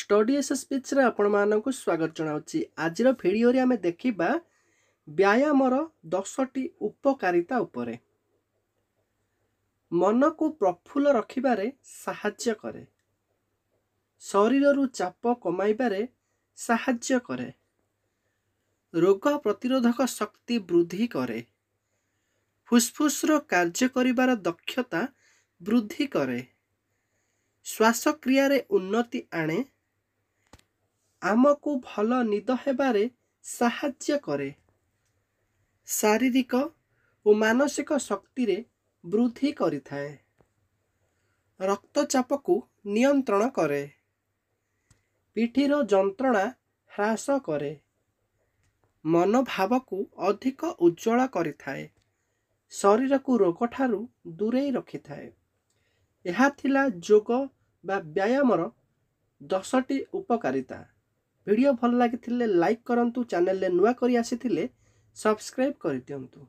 Study S speech रे आपण मानक स्वागत जनाउछि। आजिर भिडियो रे आमे देखिबा व्यायामर 10टी उपकारिता उपरे। मन को प्रफुल्ल रखिबारे साहाय्य करे, शरीर रु चाप कमाइबारे साहाय्य करे, रोग प्रतिरोधक शक्ति वृद्धि करे, फुसफुस रो कार्य करिबार दक्षता वृद्धि करे, श्वासक्रिया रे उन्नति आणे, आमको भल निद हेबारे साहाय्य करे, शारीरिक और मानसिक शक्ति रे वृद्धि करिथाए, रक्तचाप को नियंत्रण करे, पिठीर जंत्रणा ह्रास करे, मनोभाव को अधिक उज्ज्वल करिथाए, शरीर को रोग ठारू दूरे रखिथाए। यह थिला जोग बा व्यायामर 10टी उपकारिता। वीडियो भल लगी लाइक करंतु, चैनल रे नुआ करी आसी सब्सक्राइब कर दियंतु।